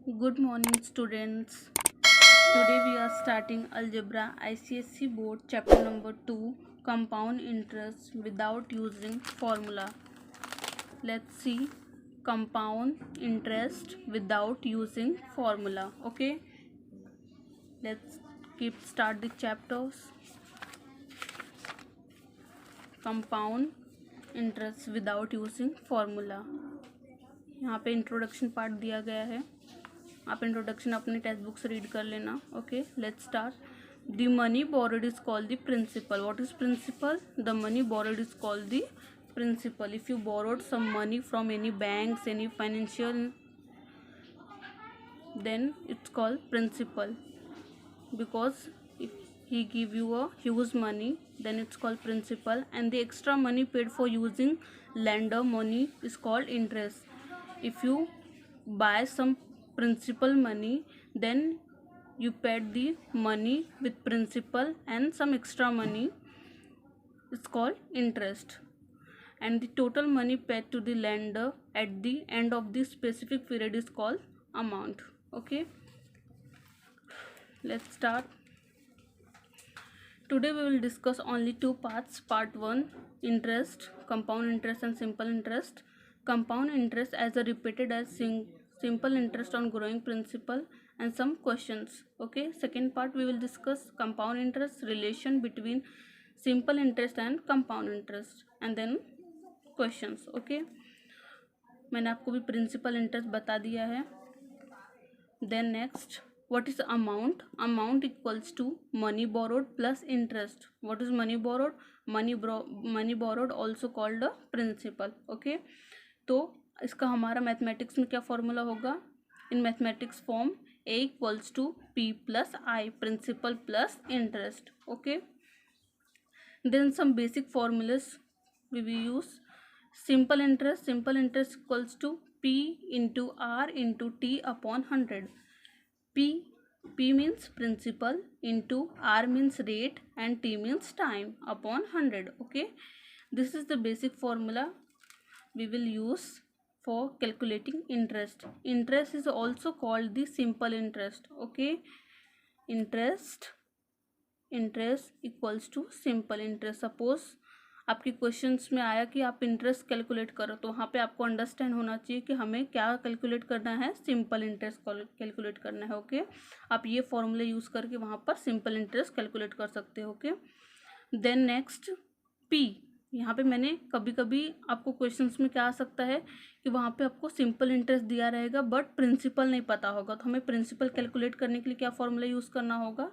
Good morning, students. Today we are starting Algebra ICSE Board Chapter number 2 Compound Interest without using formula. Let's see compound interest without using formula. Okay, let's start the chapters. Compound interest without using formula. यहाँ पे introduction part दिया गया है, आप introduction अपनी text book से read कर लेना. Okay, let's start. The money borrowed is called the principal. What is principal? The money borrowed is called the principal. If you borrowed some money from any banks, any financial, then it's called principal, because if he give you a huge money, then it's called principal, and the extra money paid for using lender money is called interest. If you buy some principal money, then you paid the money with principal and some extra money is called interest, and the total money paid to the lender at the end of the specific period is called amount. Okay, let's start. Today we will discuss only two parts. Part 1, interest, compound interest and simple interest. Compound interest as a repeated as simple interest on growing principal, and some questions. Okay, second part we will discuss compound interest, relation between simple interest and compound interest, and then questions. Okay, मैंने आपको भी principal interest बता दिया है. Then next, what is amount? Amount equals to money borrowed plus interest. What is money borrowed? Money borrowed also called a principal. Okay, तो इसका हमारा mathematics में क्या फॉर्मूला होगा? In mathematics form A equals to P plus I, principal plus interest. Okay, then some basic formulas we will use. Simple interest equals to P into R into T upon 100. P means principal, into R means rate, and T means time upon 100. Okay, this is the basic formula we will use for calculating interest. Interest is also called the simple interest. Okay, interest equals to simple interest. Suppose आपके questions में आया कि आप interest calculate करो, तो वहाँ पे आपको अंडरस्टैंड होना चाहिए कि हमें क्या कैलकुलेट करना है, सिंपल इंटरेस्ट कैलकुलेट करना है. ओके, आप ये फॉर्मूले यूज़ करके वहाँ पर सिंपल इंटरेस्ट कैलकुलेट कर सकते हो. Okay, then next P. यहाँ पे मैंने कभी कभी आपको क्वेश्चंस में क्या आ सकता है कि वहाँ पे आपको सिंपल इंटरेस्ट दिया रहेगा बट प्रिंसिपल नहीं पता होगा, तो हमें प्रिंसिपल कैलकुलेट करने के लिए क्या फॉर्मूला यूज़ करना होगा?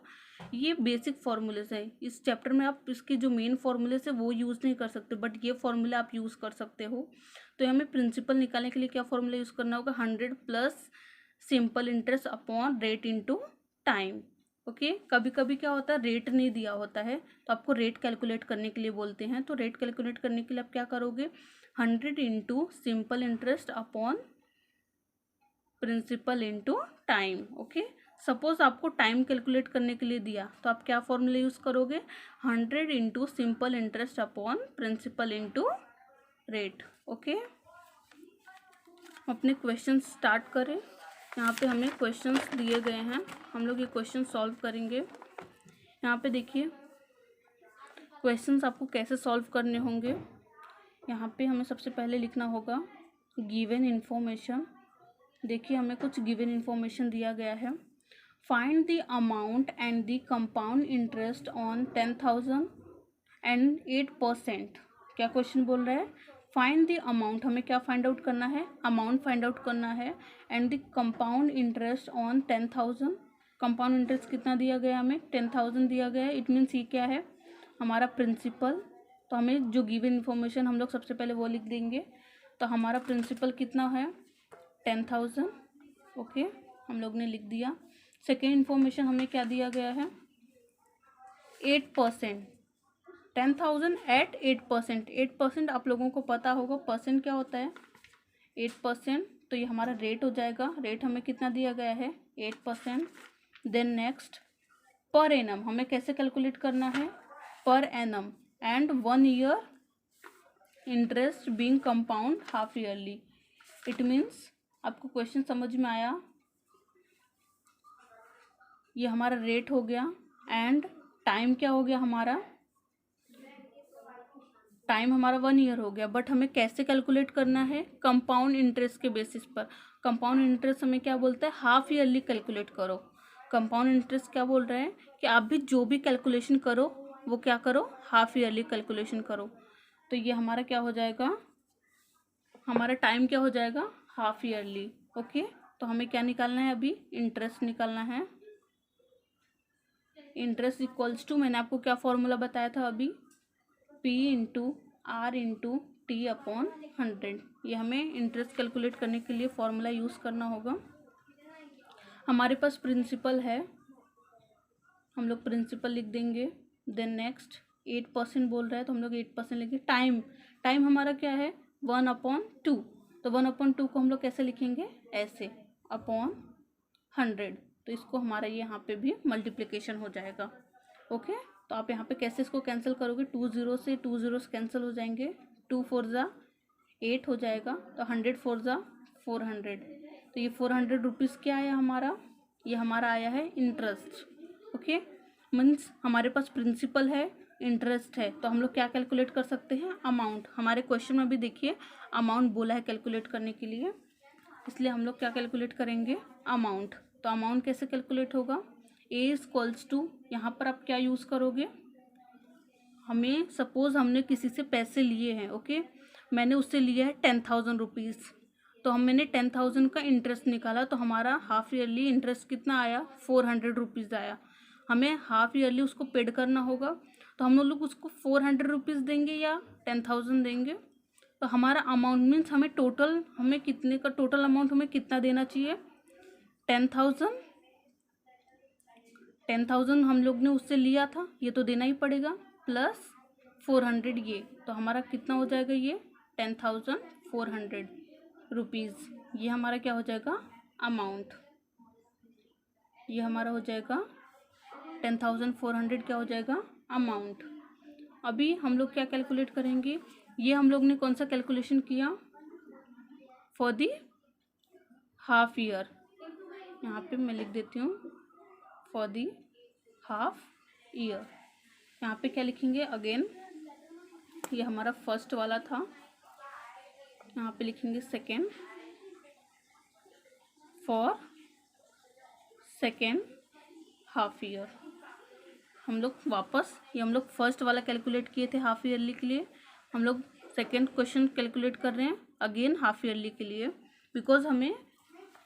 ये बेसिक फॉर्मूलेस है. इस चैप्टर में आप इसके जो मेन फॉर्मूलेस है वो यूज़ नहीं कर सकते, बट ये फॉर्मूला आप यूज़ कर सकते हो. तो हमें प्रिंसिपल निकालने के लिए क्या फॉर्मूला यूज़ करना होगा? 100 plus simple interest upon rate into time. Okay, कभी कभी क्या होता है, रेट नहीं दिया होता है तो आपको रेट कैलकुलेट करने के लिए बोलते हैं. तो रेट कैलकुलेट करने के लिए आप क्या करोगे? 100 into simple interest upon principal into time. Okay, suppose आपको टाइम कैलकुलेट करने के लिए दिया तो आप क्या फॉर्मूला यूज़ करोगे? 100 into simple interest upon principal into rate. Okay, अपने क्वेश्चन स्टार्ट करें. यहाँ पे हमें क्वेश्चंस दिए गए हैं, हम लोग ये क्वेश्चन सॉल्व करेंगे. यहाँ पे देखिए क्वेश्चंस आपको कैसे सॉल्व करने होंगे. यहाँ पे हमें सबसे पहले लिखना होगा गिवन इन्फॉर्मेशन. देखिए हमें कुछ गिवन इन्फॉर्मेशन दिया गया है. Find the amount and the compound interest on 10,000 and 8%. क्या क्वेश्चन बोल रहा है? फाइंड द अमाउंट, हमें क्या फाइंड आउट करना है? अमाउंट फाइंड आउट करना है. And the compound interest on 10,000. Compound interest कितना दिया गया? हमें 10,000 दिया गया है. इट मीन्स ये क्या है? हमारा प्रिंसिपल. तो हमें जो गिवन इन्फॉर्मेशन हम लोग सबसे पहले वो लिख देंगे. तो हमारा प्रिंसिपल कितना है? 10,000. ओके, हम लोग ने लिख दिया. सेकेंड इन्फॉर्मेशन हमें क्या दिया गया है? 8%. 10,000 एट 8%. 8% आप लोगों को पता होगा परसेंट क्या होता है? 8%. तो ये हमारा रेट हो जाएगा. रेट हमें कितना दिया गया है? 8%. Then next per annum. हमें कैसे कैलकुलेट करना है? Per annum. And 1 year interest being compound half yearly. It means आपको क्वेश्चन समझ में आया? ये हमारा रेट हो गया। एंड टाइम क्या हो गया हमारा, टाइम हमारा 1 ईयर हो गया। बट हमें कैसे कैलकुलेट करना है, कंपाउंड इंटरेस्ट के बेसिस पर। कंपाउंड इंटरेस्ट हमें क्या बोलता है, हाफ ईयरली कैलकुलेट करो। कंपाउंड इंटरेस्ट क्या बोल रहे हैं कि आप भी जो भी कैलकुलेशन करो वो क्या करो, हाफ ईयरली कैलकुलेशन करो। तो ये हमारा क्या हो जाएगा, हमारा टाइम क्या हो जाएगा, हाफ ईयरली। ओके, तो हमें क्या निकालना है, अभी इंटरेस्ट निकालना है। इंटरेस्ट इक्वल्स टू, मैंने आपको क्या फॉर्मूला बताया था अभी, P into R into T upon 100। ये हमें इंटरेस्ट कैलकुलेट करने के लिए फॉर्मूला यूज़ करना होगा। हमारे पास प्रिंसिपल है, हम लोग प्रिंसिपल लिख देंगे। देन नेक्स्ट 8% बोल रहा है तो हम लोग 8% लिखेंगे। टाइम, टाइम हमारा क्या है 1/2। तो 1/2 को हम लोग कैसे लिखेंगे, ऐसे, अपॉन 100। तो इसको हमारा ये यहाँ पे भी मल्टीप्लिकेशन हो जाएगा। ओके, तो आप यहाँ पे कैसे इसको कैंसिल करोगे, 2 0 से 2 0 कैंसिल हो जाएंगे। 2 4 ज़ा 8 हो जाएगा, तो 100 4 ज़ा 400। तो ये 400 रुपीज़ क्या आया हमारा, ये हमारा आया है इंटरेस्ट। ओके, मीन्स हमारे पास प्रिंसिपल है, इंटरेस्ट है, तो हम लोग क्या कैलकुलेट कर सकते हैं, अमाउंट। हमारे क्वेश्चन में भी देखिए अमाउंट बोला है कैलकुलेट करने के लिए, इसलिए हम लोग क्या कैलकुलेट करेंगे, अमाउंट। तो अमाउंट कैसे कैलकुलेट होगा, ए इक्वल्स टू, यहाँ पर आप क्या यूज़ करोगे, हमें सपोज हमने किसी से पैसे लिए हैं। ओके, मैंने उससे लिया है 10,000 रुपीज़, तो मैंने 10,000 का इंटरेस्ट निकाला, तो हमारा हाफ ईयरली इंटरेस्ट कितना आया, 400 रुपीज़ आया। हमें हाफ ईयरली उसको पेड करना होगा, तो हम लोग उसको 400 रुपीज़ देंगे या 10,000 देंगे। तो हमारा अमाउंट मीन्स हमें टोटल, हमें कितने का टोटल अमाउंट हमें कितना देना चाहिए, 10,000। 10,000 हम लोग ने उससे लिया था, ये तो देना ही पड़ेगा, प्लस 400 ये, तो हमारा कितना हो जाएगा, ये 10,400 रुपीज़। ये हमारा क्या हो जाएगा, अमाउंट। ये हमारा हो जाएगा 10,400, क्या हो जाएगा, अमाउंट। अभी हम लोग क्या कैलकुलेट करेंगे, ये हम लोग ने कौन सा कैलकुलेशन किया, फॉर दी हाफ ईयर। यहाँ पे मैं लिख देती हूँ फॉर दी हाफ ईयर। यहाँ पे क्या लिखेंगे, अगेन ये हमारा फर्स्ट वाला था, यहाँ पे लिखेंगे second, for second half year. हम लोग वापस, ये हम लोग फर्स्ट वाला कैलकुलेट किए थे हाफ ईयरली के लिए, हम लोग सेकेंड क्वेश्चन कैलकुलेट कर रहे हैं अगेन हाफ ईयरली के लिए, बिकॉज हमें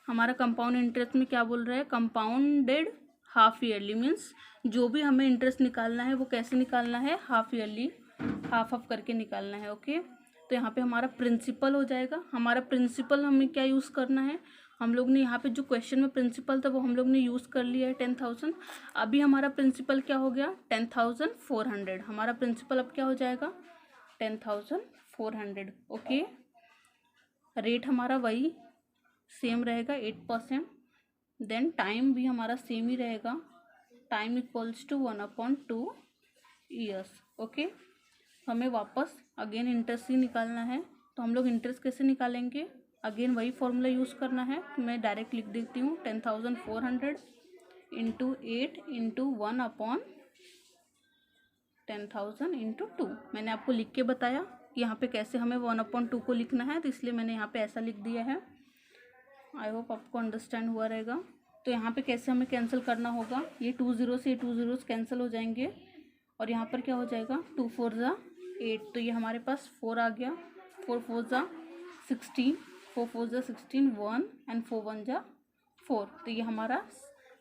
हमारा कंपाउंड इंटरेस्ट में क्या बोल रहा है, कंपाउंडेड हाफ ईयरली, मीन्स जो भी हमें इंटरेस्ट निकालना है वो कैसे निकालना है, हाफ ईयरली, हाफ हाफ करके निकालना है। ओके, तो यहाँ पे हमारा प्रिंसिपल हो जाएगा। हमारा प्रिंसिपल हमें क्या यूज़ करना है, हम लोग ने यहाँ पे जो क्वेश्चन में प्रिंसिपल था वो हम लोग ने यूज़ कर लिया है 10,000। अभी हमारा प्रिंसिपल क्या हो गया, 10,400। हमारा प्रिंसिपल अब क्या हो जाएगा, 10,400। ओके, रेट हमारा वही सेम रहेगा 8%। देन टाइम भी हमारा सेम ही रहेगा, time equals to 1/2 years. Okay, हमें वापस अगेन इंटरेस्ट ही निकालना है, तो हम लोग इंटरेस्ट कैसे निकालेंगे, अगेन वही फॉर्मूला यूज़ करना है। तो मैं डायरेक्ट लिख देती हूँ 10,400 इंटू 8 इंटू 1/10,000 इंटू 2। मैंने आपको लिख के बताया कि यहाँ पे कैसे हमें 1/2 को लिखना है, तो इसलिए मैंने यहाँ पे ऐसा लिख दिया है। आई होप आपको अंडरस्टैंड हुआ रहेगा। तो यहाँ पे कैसे हमें कैंसिल करना होगा, ये 2 0 से 2 0 कैंसिल हो जाएंगे, और यहाँ पर क्या हो जाएगा, 2 4 ज़ा 8, तो ये हमारे पास 4 आ गया, 4 4 ज़ा 16, 4 4 ज़ा 16, 1 एंड 4 1 ज़ा 4। तो ये हमारा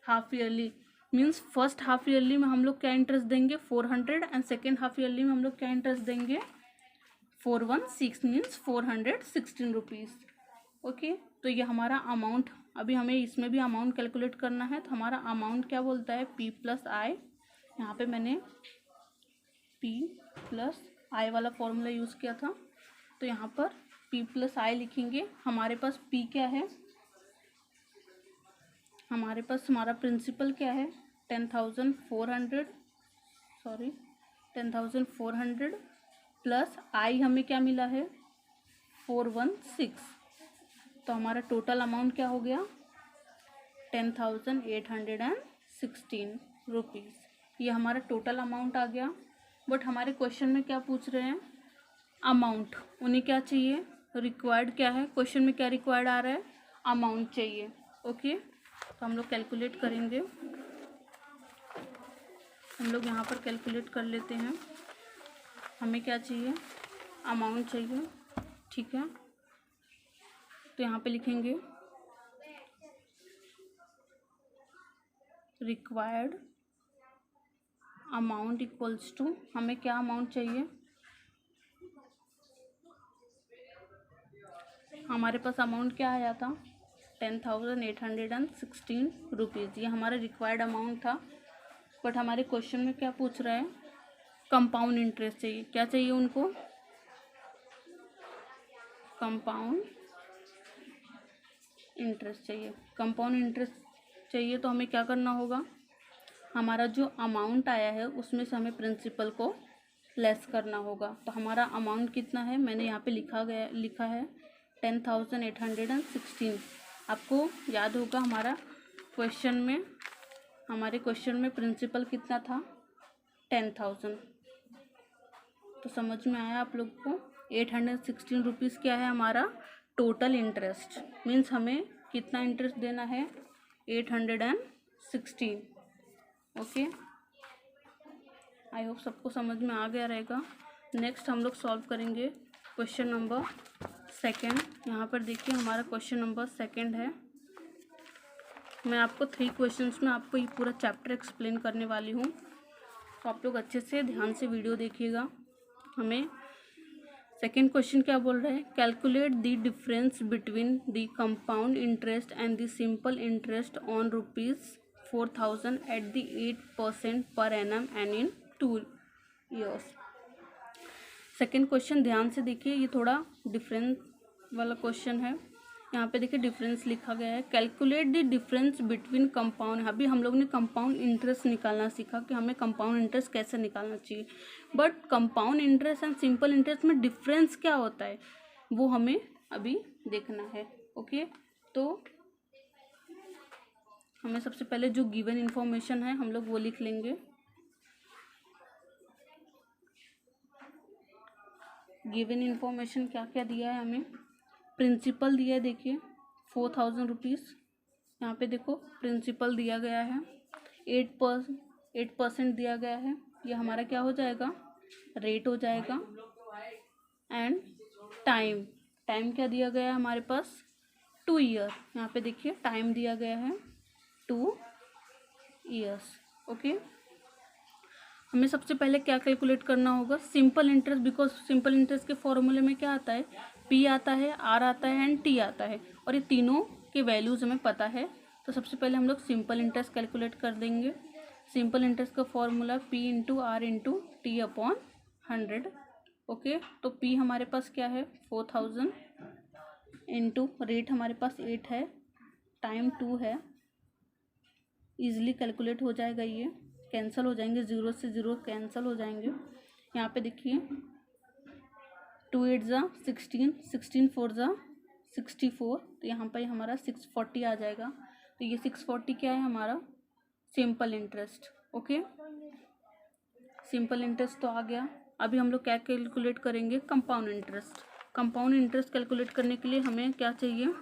half yearly, means first half yearly में हम लोग क्या इंटरेस्ट देंगे, 400, एंड सेकेंड हाफ ईयरली में हम लोग क्या इंटरेस्ट देंगे, 416, मीन्स 416 रुपीज़। ओके, तो ये हमारा अमाउंट। अभी हमें इसमें भी अमाउंट कैलकुलेट करना है, तो हमारा अमाउंट क्या बोलता है, P प्लस आई। यहाँ पे मैंने P प्लस आई वाला फॉर्मूला यूज़ किया था, तो यहाँ पर P प्लस आई लिखेंगे। हमारे पास P क्या है, हमारे पास हमारा प्रिंसिपल क्या है, 10,400, सॉरी 10,400 प्लस आई हमें क्या मिला है, 416। तो हमारा टोटल अमाउंट क्या हो गया, 10,860 ₹16। ये हमारा टोटल अमाउंट आ गया। बट हमारे क्वेश्चन में क्या पूछ रहे हैं, अमाउंट। उन्हें क्या चाहिए, रिक्वायर्ड क्या है, क्वेश्चन में क्या रिक्वायर्ड आ रहा है, अमाउंट चाहिए। ओके, तो हम लोग कैलकुलेट करेंगे। हम लोग यहाँ पर कैलकुलेट कर लेते हैं। हमें क्या चाहिए, अमाउंट चाहिए, ठीक है। तो यहाँ पे लिखेंगे रिक्वायर्ड अमाउंट इक्वल्स टू, हमें क्या अमाउंट चाहिए, हमारे पास अमाउंट क्या आया था, ₹10,816। ये हमारा रिक्वायर्ड अमाउंट था। बट हमारे क्वेश्चन में क्या पूछ रहा है, कंपाउंड इंटरेस्ट चाहिए। क्या चाहिए उनको, कंपाउंड इंटरेस्ट चाहिए। कंपाउंड इंटरेस्ट चाहिए तो हमें क्या करना होगा, हमारा जो अमाउंट आया है उसमें से हमें प्रिंसिपल को लेस करना होगा। तो हमारा अमाउंट कितना है, मैंने यहाँ पे लिखा है 10,816। आपको याद होगा हमारे क्वेश्चन में प्रिंसिपल कितना था, 10,000। तो समझ में आया आप लोग को। 816 क्या है हमारा टोटल इंटरेस्ट, मीन्स हमें कितना इंटरेस्ट देना है, 816। ओके, आई होप सबको समझ में आ गया रहेगा। नेक्स्ट हम लोग सॉल्व करेंगे क्वेश्चन नंबर 2। यहाँ पर देखिए हमारा क्वेश्चन नंबर 2 है। मैं आपको 3 क्वेश्चंस में आपको ये पूरा चैप्टर एक्सप्लेन करने वाली हूँ, तो आप लोग अच्छे से ध्यान से वीडियो देखिएगा। हमें सेकेंड क्वेश्चन क्या बोल रहा है, calculate the difference between the compound interest and the simple interest on ₹4,000 at the 8% पर annum and in 2 years। Second question ध्यान से देखिए, ये थोड़ा डिफरेंस वाला क्वेश्चन है। यहाँ पे देखिए डिफरेंस लिखा गया है, calculate the difference between compound. अभी हम लोग ने कंपाउंड इंटरेस्ट निकालना सीखा कि हमें कंपाउंड इंटरेस्ट कैसे निकालना चाहिए। But compound interest and simple interest में डिफरेंस क्या होता है वो हमें अभी देखना है। ओके, तो हमें सबसे पहले जो गिवन इंफॉर्मेशन है हम लोग वो लिख लेंगे। गिवन इंफॉर्मेशन क्या क्या दिया है हमें, प्रिंसिपल दिया है, देखिए ₹4,000। यहाँ पे देखो प्रिंसिपल दिया गया है, 8% दिया गया है। ये हमारा क्या हो जाएगा, रेट हो जाएगा। एंड टाइम क्या दिया गया है हमारे पास, 2 year। यहाँ पे देखिए टाइम दिया गया है 2 years। ओके, हमें सबसे पहले क्या कैलकुलेट करना होगा, simple interest. Because simple interest के फॉर्मूले में क्या आता है, पी आता है, आर आता है एंड टी आता है, और ये तीनों के वैल्यूज़ हमें पता है। तो सबसे पहले हम लोग सिंपल इंटरेस्ट कैलकुलेट कर देंगे। सिंपल इंटरेस्ट का formula P into R into T upon 100। Okay, तो पी हमारे पास क्या है 4,000 इंटू रेट हमारे पास 8 है, टाइम 2 है। ईजिली कैलकुलेट हो जाएगा, ये कैंसिल हो जाएंगे, 0 से 0 कैंसिल हो जाएंगे। यहाँ पे देखिए 2 8 ज़ा 16, 16 4 ज़ा 64, तो यहाँ पर हमारा 640 आ जाएगा। तो ये 640 क्या है हमारा simple interest. Okay, simple interest तो आ गया। अभी हम लोग क्या कैलकुलेट करेंगे, compound interest. Compound interest calculate करने के लिए हमें क्या चाहिए,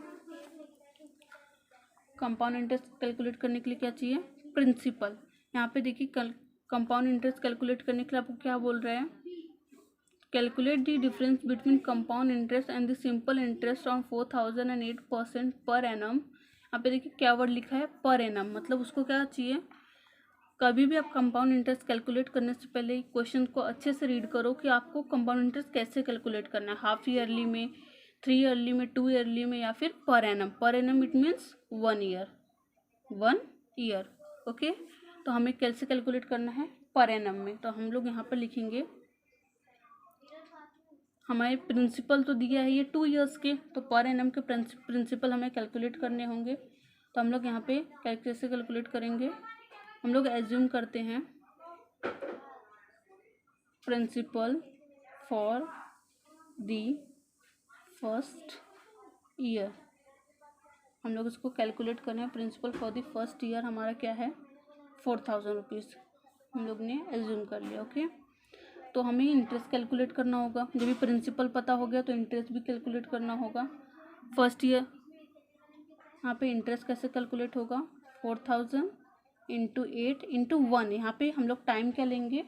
कंपाउंड इंटरेस्ट कैलकुलेट करने के लिए क्या चाहिए, प्रिंसिपल। यहाँ पे देखिए कंपाउंड इंटरेस्ट कैलकुलेट करने के लिए आपको क्या बोल रहे हैं, calculate the difference between compound interest and the simple interest on 4,000 and 8% per annum. यहाँ पे देखिए क्या वर्ड लिखा है, पर एनम, मतलब उसको क्या चाहिए, कभी भी आप कंपाउंड इंटरेस्ट कैलकुलेट करने से पहले क्वेश्चन को अच्छे से रीड करो कि आपको कंपाउंड इंटरेस्ट कैसे कैलकुलेट करना है, हाफ ईयरली में, 3 ईयरली में, 2 ईयरली में, या फिर पर annum. Per annum it means 1 year. Okay, तो हमें कैसे कैलकुलेट करना है, पर एनम में। तो हम लोग यहाँ पर लिखेंगे, हमारे प्रिंसिपल तो दिया है ये 2 ईयर्स के, तो पर एनम के प्रिंसिपल हमें कैलकुलेट करने होंगे। तो हम लोग यहाँ पे कैसे कैलकुलेट करेंगे, हम लोग एज्यूम करते हैं principal for the first year. हम लोग इसको कैलकुलेट करें, principal for the first year हमारा क्या है ₹4000 हम लोग ने एज्यूम कर लिया। ओके, तो हमें इंटरेस्ट कैलकुलेट करना होगा। जब भी प्रिंसिपल पता हो गया तो इंटरेस्ट भी कैलकुलेट करना होगा। फर्स्ट ईयर यहाँ पे इंटरेस्ट कैसे कैलकुलेट होगा, 4000 इंटू 8 इंटू 1। यहाँ पे हम लोग टाइम क्या लेंगे,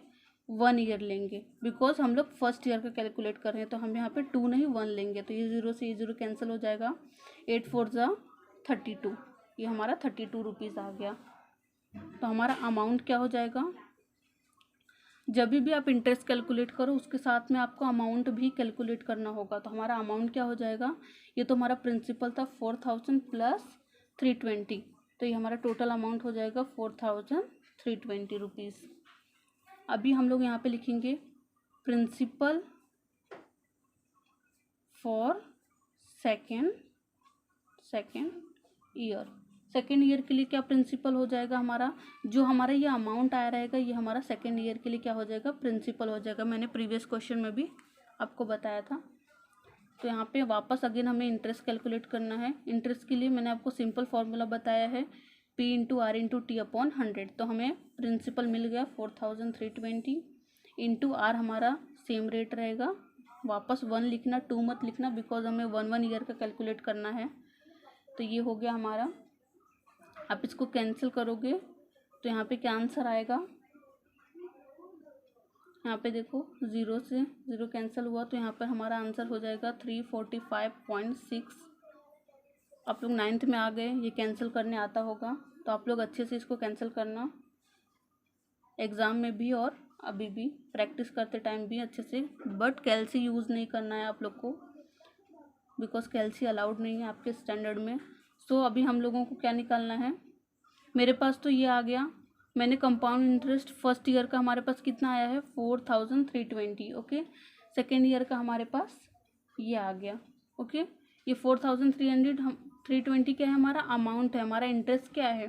1 ईयर लेंगे, बिकॉज हम लोग फर्स्ट ईयर का कैलकुलेट कर रहे हैं। तो हम यहाँ पे 2 नहीं 1 लेंगे, तो ये 0 से ये 0 कैंसिल हो जाएगा। 8 4 जा 32, ये हमारा 32 रुपीज़ आ गया। तो हमारा अमाउंट क्या हो जाएगा, जब भी आप इंटरेस्ट कैलकुलेट करो उसके साथ में आपको अमाउंट भी कैलकुलेट करना होगा। तो हमारा अमाउंट क्या हो जाएगा, ये तो हमारा प्रिंसिपल था 4000 प्लस 320, तो ये हमारा टोटल अमाउंट हो जाएगा 4320 रुपीज़। अभी हम लोग यहाँ पे लिखेंगे principal for second year. Second year के लिए क्या प्रिंसिपल हो जाएगा, हमारा जो हमारा ये अमाउंट आया रहेगा ये हमारा सेकेंड ईयर के लिए क्या हो जाएगा, प्रिंसिपल हो जाएगा। मैंने प्रीवियस क्वेश्चन में भी आपको बताया था। तो यहाँ पे वापस अगेन हमें इंटरेस्ट कैलकुलेट करना है। इंटरेस्ट के लिए मैंने आपको सिंपल फार्मूला बताया है, P into R into T upon 100। तो हमें प्रिंसिपल मिल गया 4320 इंटू आर, हमारा सेम रेट रहेगा। वापस 1 लिखना, 2 मत लिखना, बिकॉज हमें 1 ईयर का कैलकुलेट करना है। तो ये हो गया हमारा। आप इसको कैंसिल करोगे तो यहाँ पे क्या आंसर आएगा, यहाँ पे देखो 0 से 0 कैंसिल हुआ, तो यहाँ पर हमारा आंसर हो जाएगा 345.6। आप लोग 9th में आ गए, ये कैंसिल करने आता होगा, तो आप लोग अच्छे से इसको कैंसिल करना एग्ज़ाम में भी और अभी भी प्रैक्टिस करते टाइम भी अच्छे से। बट कैल्सी यूज़ नहीं करना है आप लोग को, बिकॉज कैल्सी अलाउड नहीं है आपके स्टैंडर्ड में। सो अभी हम लोगों को क्या निकालना है, मेरे पास तो ये आ गया। मैंने कंपाउंड इंटरेस्ट फर्स्ट ईयर का हमारे पास कितना आया है, 4320। ओके, सेकेंड ईयर का हमारे पास ये आ गया। ओके, ये 4320 क्या है, हमारा अमाउंट है। हमारा इंटरेस्ट क्या है,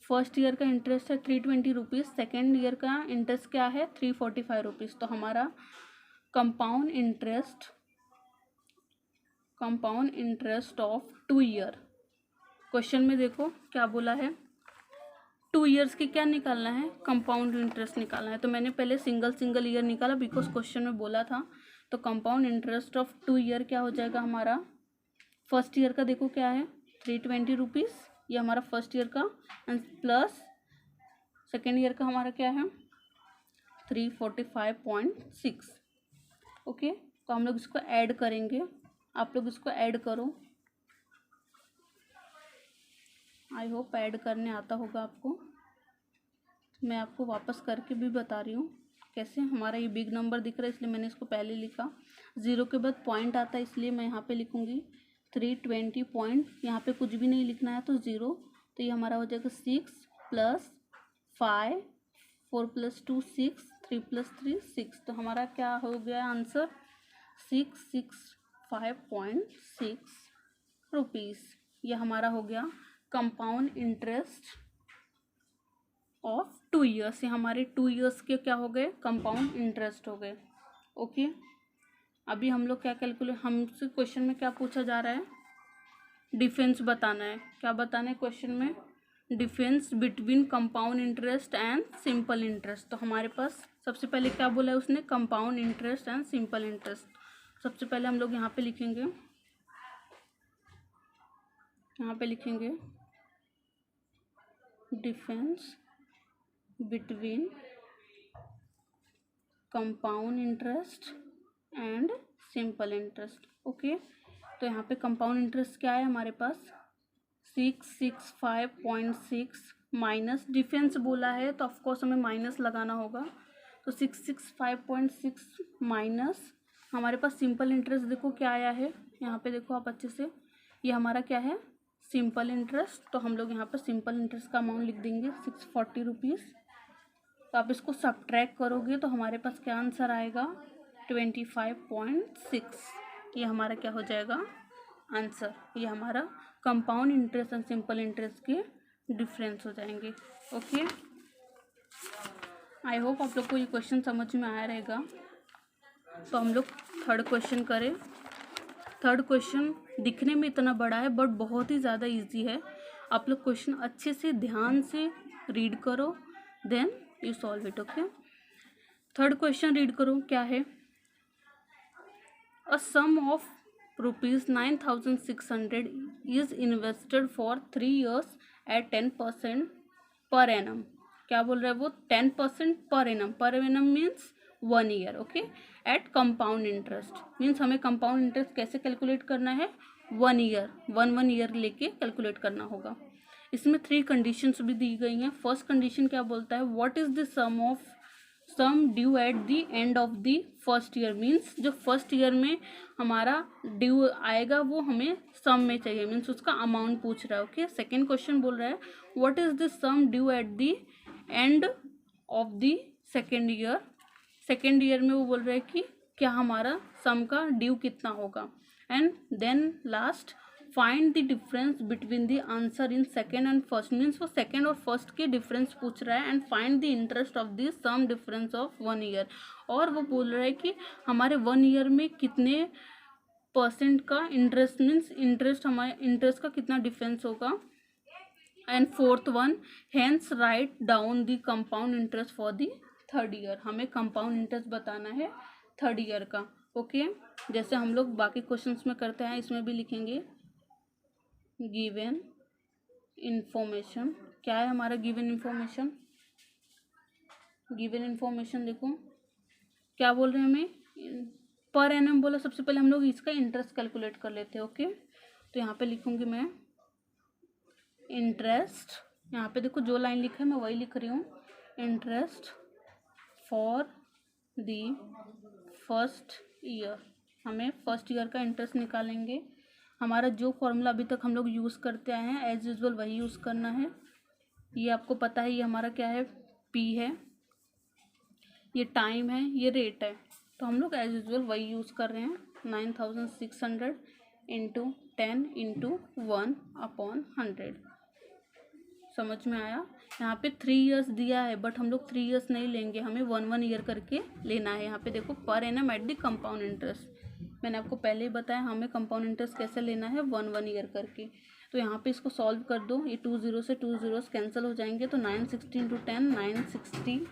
फर्स्ट ईयर का इंटरेस्ट है 320 रुपीज़, सेकेंड ईयर का इंटरेस्ट क्या है 345 रुपीज़। तो हमारा compound interest of 2 year, question में देखो क्या बोला है, 2 ईयर्स के क्या निकालना है, कंपाउंड इंटरेस्ट निकालना है। तो मैंने पहले सिंगल ईयर निकाला, बिकॉज क्वेश्चन में बोला था। तो कंपाउंड इंटरेस्ट ऑफ 2 ईयर क्या हो जाएगा हमारा, फर्स्ट ईयर का देखो क्या है 320 रुपीज़, ये हमारा फर्स्ट ईयर का, एंड प्लस सेकेंड ईयर का हमारा क्या है 345.6। ओके, तो हम लोग इसको ऐड करेंगे, आप लोग इसको ऐड करो। आई होप ऐड करने आता होगा आपको। मैं आपको वापस करके भी बता रही हूँ कैसे। हमारा ये बिग नंबर दिख रहा है इसलिए मैंने इसको पहले लिखा, 0 के बाद पॉइंट आता है इसलिए मैं यहाँ पे लिखूँगी 320 पॉइंट, यहाँ पे कुछ भी नहीं लिखना है तो 0। तो ये हमारा हो जाएगा 6 + 5, 4 + 2 6, 3 + 3 6। तो हमारा क्या हो गया आंसर 665.6 रुपीज़। ये हमारा हो गया कंपाउंड इंटरेस्ट ऑफ 2 ईयर्स। ये हमारे 2 ईयर्स के क्या हो गए, कंपाउंड इंटरेस्ट हो गए। ओके, अभी हम लोग क्या कैलकुलेट, हमसे क्वेश्चन में क्या पूछा जा रहा है, डिफरेंस बताना है। क्या बताना है क्वेश्चन में, difference between compound interest and simple interest. तो हमारे पास सबसे पहले क्या बोला है उसने, compound interest and simple interest. सबसे पहले हम लोग यहाँ पे लिखेंगे, difference between compound interest and simple interest. Okay, तो यहाँ पे कंपाउंड इंटरेस्ट क्या है हमारे पास 665.6 माइनस डिफरेंस बोला है तो ऑफकोर्स हमें माइनस लगाना होगा। तो 665.6 माइनस हमारे पास सिंपल इंटरेस्ट देखो क्या आया है, यहाँ पे देखो आप अच्छे से, ये हमारा क्या है सिंपल इंटरेस्ट। तो हम लोग यहाँ पर सिंपल इंटरेस्ट का अमाउंट लिख देंगे 640 रुपीज़। तो आप इसको सब्ट्रैक्ट करोगे तो हमारे पास क्या आंसर आएगा 25.6। ये हमारा क्या हो जाएगा आंसर, ये हमारा compound interest and simple interest के डिफरेंस हो जाएंगे। ओके, आई होप आप लोग को ये क्वेश्चन समझ में आया रहेगा। तो हम लोग थर्ड क्वेश्चन करें। थर्ड क्वेश्चन दिखने में इतना बड़ा है बट बहुत ही ज़्यादा इजी है। आप लोग क्वेश्चन अच्छे से ध्यान से रीड करो, then you solve it. Okay, third question read करो क्या है. A sum of rupees 9,600 is invested for 3 years at 10% per annum. क्या बोल रहा है वो? 10% per annum. Per annum means 1 year. Okay, at compound interest means हमें कंपाउंड इंटरेस्ट कैसे कैलकुलेट करना है? 1 ईयर, 1 ईयर लेके कैलकुलेट करना होगा. इसमें 3 कंडीशंस भी दी गई हैं. फर्स्ट कंडीशन क्या बोलता है? What is the sum due at the end of the first year. Means जो फर्स्ट ईयर में हमारा ड्यू आएगा वो हमें सम में चाहिए. मीन्स उसका अमाउंट पूछ रहा है. ओके, सेकेंड क्वेश्चन बोल रहा है what is the sum due at the end of the second year. Second year में वो बोल रहा है कि क्या हमारा सम का ड्यू कितना होगा. And then last find the difference between the answer in second and first. Means वो सेकेंड और फर्स्ट के डिफरेंस पूछ रहा है. And find the interest of the sum difference of 1 year. और वो बोल रहा है कि हमारे 1 ईयर में कितने परसेंट का इंटरेस्ट, मीन्स इंटरेस्ट हमारे इंटरेस्ट का कितना डिफरेंस होगा. And fourth one, hence right down the compound interest for the third year. हमें कंपाउंड इंटरेस्ट बताना है थर्ड ईयर का. ओके, जैसे हम लोग बाकी क्वेश्चंस में करते हैं इसमें भी लिखेंगे गिवन इंफॉर्मेशन. क्या है हमारा गिवन इंफॉर्मेशन? गिवन इंफॉर्मेशन देखो क्या बोल रहे हैं हमें. पर एनम बोला. सबसे पहले हम लोग इसका इंटरेस्ट कैलकुलेट कर लेते हैं. ओके, तो यहाँ पे लिखूंगी मैं इंटरेस्ट. यहाँ पे देखो जो लाइन लिखा है मैं वही लिख रही हूँ. Interest for the first year. हमें फर्स्ट ईयर का इंटरेस्ट निकालेंगे. हमारा जो फॉर्मूला अभी तक हम लोग यूज़ करते आए हैं एज यूजल वही यूज़ करना है. ये आपको पता है, ये हमारा क्या है? पी है, ये टाइम है, ये रेट है. तो हम लोग एज यूजल वही यूज़ कर रहे हैं. 9,600 इंटू 10 इंटू 1/100. समझ में आया? यहाँ पे 3 इयर्स दिया है बट हम लोग 3 इयर्स नहीं लेंगे, हमें 1 ईयर करके लेना है. यहाँ पे देखो per annum at the compound interest. मैंने आपको पहले ही बताया हमें कंपाउंड इंटरेस्ट कैसे लेना है, 1 ईयर करके. तो यहाँ पे इसको सॉल्व कर दो. ये 2 0 से 2 जीरोस कैंसिल हो जाएंगे. तो 960 इंटू 10 960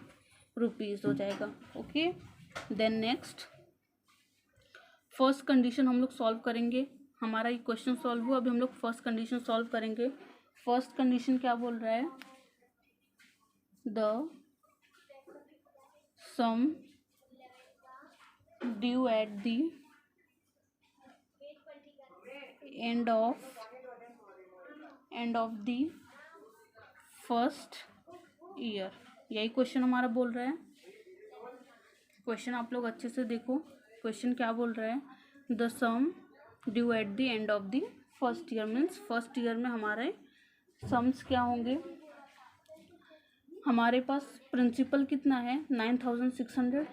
रुपीज़ हो जाएगा. Okay, then next first condition हम लोग सॉल्व करेंगे. हमारा ये क्वेश्चन सॉल्व हुआ. अभी हम लोग फर्स्ट कंडीशन सॉल्व करेंगे. फर्स्ट कंडीशन क्या बोल रहा है? The sum due at the end of the first year. यही क्वेश्चन हमारा बोल रहा है. क्वेश्चन आप लोग अच्छे से देखो. क्वेश्चन क्या बोल रहा है? The sum due at the end of the first year. Means first year में हमारे सम्स क्या होंगे? हमारे पास प्रिंसिपल कितना है? 9,600.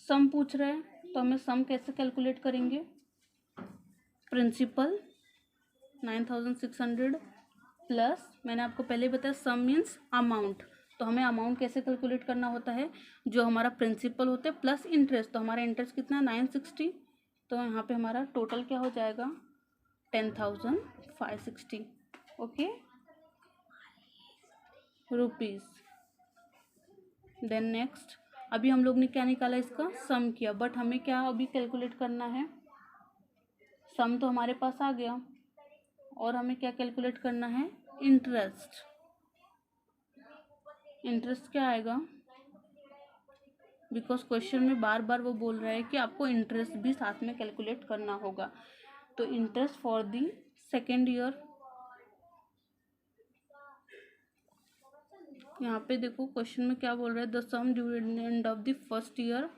सम पूछ रहा है तो हमें सम कैसे कैलकुलेट करेंगे? प्रिंसिपल 9,600 प्लस मैंने आपको पहले बताया सम मीन्स अमाउंट. तो हमें अमाउंट कैसे कैलकुलेट करना होता है? जो हमारा प्रिंसिपल होता है प्लस इंटरेस्ट. तो हमारा इंटरेस्ट कितना? 960. तो यहाँ पे हमारा टोटल क्या हो जाएगा? 10,560. Okay rupees. देन नेक्स्ट अभी हम लोग ने क्या निकाला? इसका सम किया. बट हमें क्या अभी कैलकुलेट करना है? सम तो हमारे पास आ गया और हमें क्या कैलकुलेट करना है? इंटरेस्ट. इंटरेस्ट क्या आएगा? बिकॉज क्वेश्चन में बार बार वो बोल रहा है कि आपको इंटरेस्ट भी साथ में कैलकुलेट करना होगा. तो interest for the second year. यहाँ पे देखो क्वेश्चन में क्या बोल रहा है? The sum due at the end of the first year.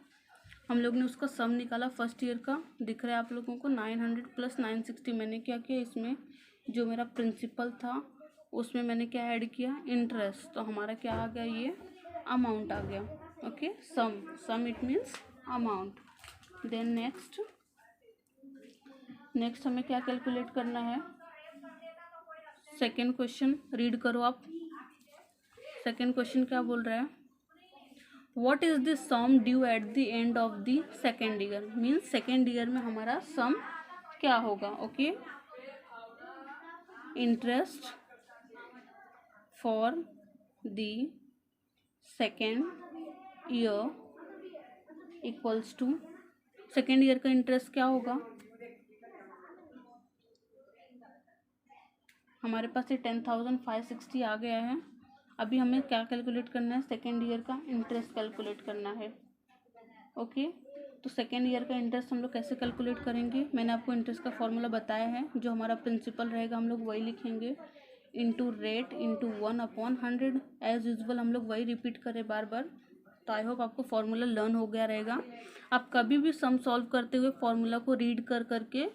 हम लोग ने उसका सम निकाला फर्स्ट ईयर का. दिख रहा है आप लोगों को 900 प्लस 960. मैंने क्या किया इसमें? जो मेरा प्रिंसिपल था उसमें मैंने क्या ऐड किया? इंटरेस्ट. तो हमारा क्या आ गया? ये अमाउंट आ गया. Okay, sum it means amount. Then next हमें क्या कैलकुलेट करना है? सेकेंड क्वेश्चन रीड करो आप. सेकेंड क्वेश्चन क्या बोल रहा है? What is the sum due at the end of the second year. Means second year में हमारा सम क्या होगा? Okay, interest for the second year equals to, second year का इंटरेस्ट क्या होगा, हमारे पास ये 10,560 आ गया है। अभी हमें क्या कैलकुलेट करना है, सेकेंड ईयर का इंटरेस्ट कैलकुलेट करना है। ओके, तो सेकेंड ईयर का इंटरेस्ट हम लोग कैसे कैलकुलेट करेंगे, मैंने आपको इंटरेस्ट का फॉर्मूला बताया है। जो हमारा प्रिंसिपल रहेगा हम लोग वही लिखेंगे, into rate into 1/100। As usual हम लोग वही रिपीट करें बार बार। तो आई होप आपको फॉर्मूला लर्न हो गया रहेगा। आप कभी भी सम सॉल्व करते हुए फॉर्मूला को रीड कर करके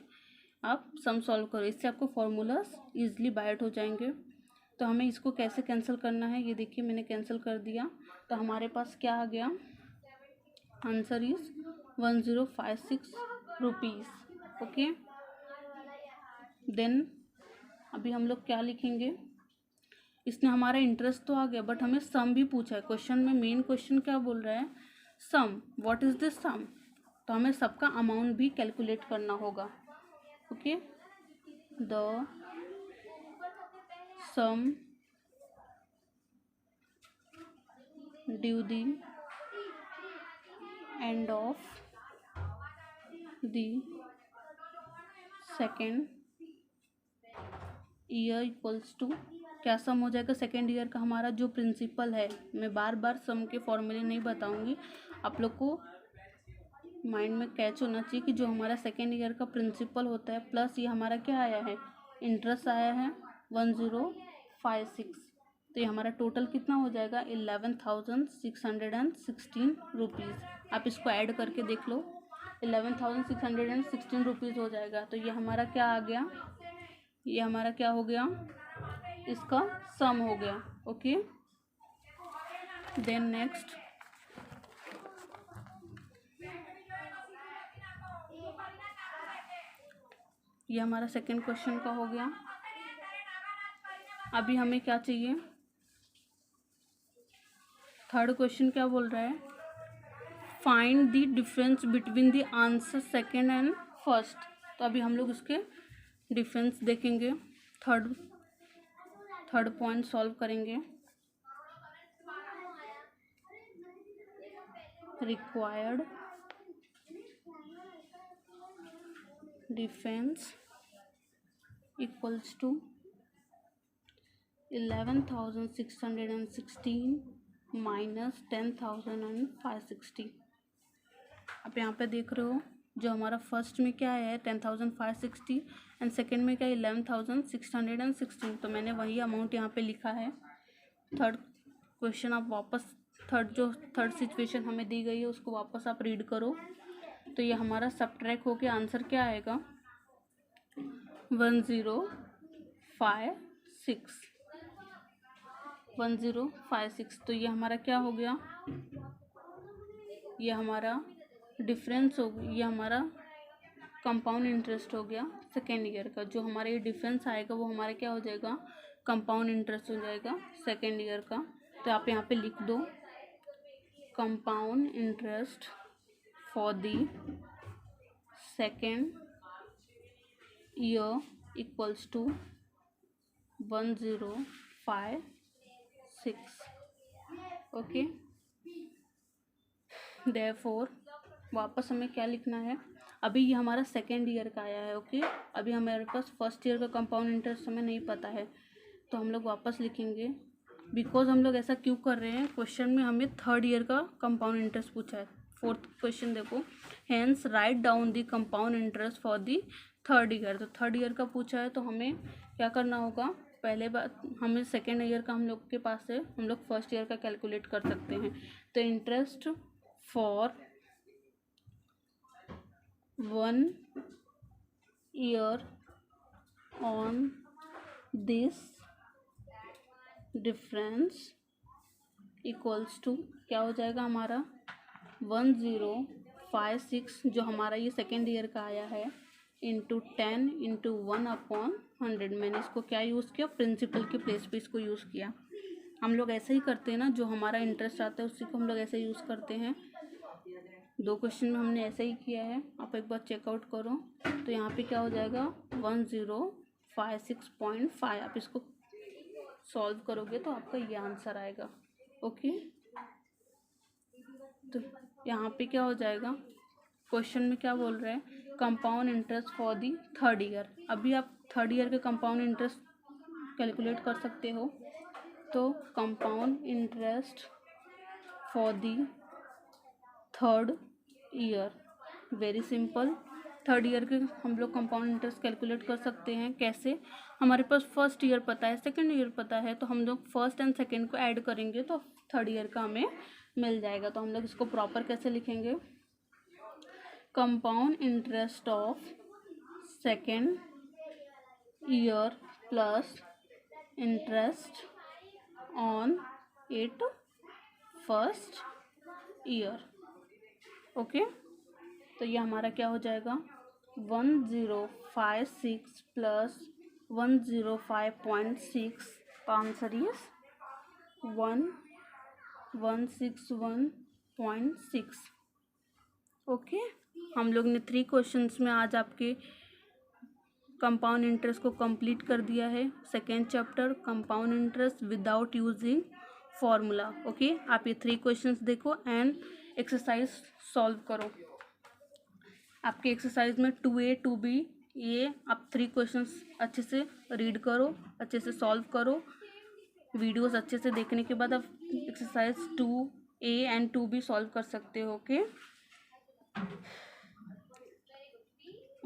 आप सम सॉल्व करो, इससे आपको फॉर्मूलाज ईजिली बाइट हो जाएंगे। तो हमें इसको कैसे कैंसिल करना है, ये देखिए मैंने कैंसिल कर दिया। तो हमारे पास क्या आ गया, answer is 1056 rupees. Okay, then अभी हम लोग क्या लिखेंगे, इसने हमारा इंटरेस्ट तो आ गया बट हमें सम भी पूछा है क्वेश्चन में। मेन क्वेश्चन क्या बोल रहा है, sum, what is this sum. तो हमें सबका अमाउंट भी कैलकुलेट करना होगा। Okay, the sum due the end of the second year equals to, क्या सम हो जाएगा सेकेंड ईयर का, हमारा जो प्रिंसिपल है। मैं बार बार सम के फॉर्मूले नहीं बताऊंगी, आप लोग को माइंड में कैच होना चाहिए कि जो हमारा सेकेंड ईयर का प्रिंसिपल होता है प्लस ये हमारा क्या आया है, इंटरेस्ट आया है 1056। तो ये हमारा टोटल कितना हो जाएगा, 11,616 रुपीज़। आप इसको ऐड करके देख लो, 11,616 रुपीज़ हो जाएगा। तो ये हमारा क्या आ गया, ये हमारा क्या हो गया, इसका सम हो गया। ओके, देन नेक्स्ट ये हमारा सेकंड क्वेश्चन का हो गया। अभी हमें क्या चाहिए, थर्ड क्वेश्चन क्या बोल रहा है, find the difference between the answer second and first. तो अभी हम लोग उसके डिफरेंस देखेंगे, थर्ड पॉइंट सॉल्व करेंगे। Required difference equals to 11,616 minus 10,560। आप यहाँ पे देख रहे हो, जो हमारा फर्स्ट में क्या है 10,560 एंड सेकेंड में क्या 11,616। तो मैंने वही अमाउंट यहाँ पे लिखा है। थर्ड क्वेश्चन आप वापस, थर्ड सिचुएशन हमें दी गई है उसको वापस आप रीड करो। तो ये हमारा सब्ट्रैक्ट होके आंसर क्या आएगा, 1056। तो ये हमारा क्या हो गया, ये हमारा डिफरेंस हो गया, ये हमारा कंपाउंड इंटरेस्ट हो गया सेकेंड ईयर का। जो हमारा ये डिफरेंस आएगा वो हमारा क्या हो जाएगा, कंपाउंड इंटरेस्ट हो जाएगा सेकेंड ईयर का। तो आप यहाँ पे लिख दो, compound interest for the second year equals to 1056। Okay, therefore वापस हमें क्या लिखना है, अभी ये हमारा सेकेंड ईयर का आया है। ओके, अभी हमारे पास फर्स्ट ईयर का कंपाउंड इंटरेस्ट हमें नहीं पता है, तो हम लोग वापस लिखेंगे। बिकॉज हम लोग ऐसा क्यों कर रहे हैं, क्वेश्चन में हमें थर्ड ईयर का कंपाउंड इंटरेस्ट पूछा है। फोर्थ क्वेश्चन देखो, hence write down the compound interest for the third year. तो थर्ड ईयर का पूछा है तो हमें क्या करना होगा, पहले बात हमें सेकेंड ईयर का हम लोग के पास है, हम लोग फर्स्ट ईयर का कैलकुलेट कर सकते हैं। तो interest for 1 year on this difference equals to क्या हो जाएगा हमारा 1056, जो हमारा ये सेकेंड ईयर का आया है, इंटू 10 इंटू 1/100। मैंने इसको क्या यूज़ किया, प्रिंसिपल के प्लेस पे इसको यूज़ किया। हम लोग ऐसे ही करते हैं ना, जो हमारा इंटरेस्ट आता है उसी को हम लोग ऐसे यूज़ करते हैं। दो क्वेश्चन में हमने ऐसे ही किया है, आप एक बार चेकआउट करो। तो यहाँ पे क्या हो जाएगा 1056.5। आप इसको सॉल्व करोगे तो आपका ये आंसर आएगा। ओके। तो यहाँ पे क्या हो जाएगा, क्वेश्चन में क्या बोल रहे हैं, compound interest for the third year. अभी आप थर्ड ईयर के कंपाउंड इंटरेस्ट कैलकुलेट कर सकते हो। तो compound interest for the third year, very simple. Third year के हम लोग कंपाउंड इंटरेस्ट कैलकुलेट कर सकते हैं। कैसे, हमारे पास फर्स्ट ईयर पता है, सेकंड ईयर पता है, तो हम लोग फर्स्ट एंड सेकंड को ऐड करेंगे तो थर्ड ईयर का हमें मिल जाएगा। तो हम लोग इसको प्रॉपर कैसे लिखेंगे, compound interest of second year plus interest on it first year. Okay, तो ये हमारा क्या हो जाएगा, 1056 प्लस 105.6 का आंसर इज 1161.6। ओके, हम लोग ने 3 क्वेश्चंस में आज आपके कंपाउंड इंटरेस्ट को कंप्लीट कर दिया है। Second chapter compound interest without using formula. Okay, आप ये 3 क्वेश्चंस देखो एंड एक्सरसाइज सॉल्व करो। आपके एक्सरसाइज में 2A 2B ये आप 3 क्वेश्चंस अच्छे से रीड करो, अच्छे से सॉल्व करो। वीडियोस अच्छे से देखने के बाद आप exercise 2A and 2B solve कर सकते हो। Okay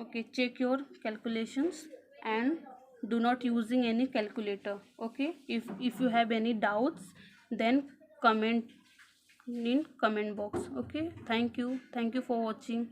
okay, check your calculations and do not using any calculator. Okay, if you have any doubts then comment in comment box. Okay, thank you for watching.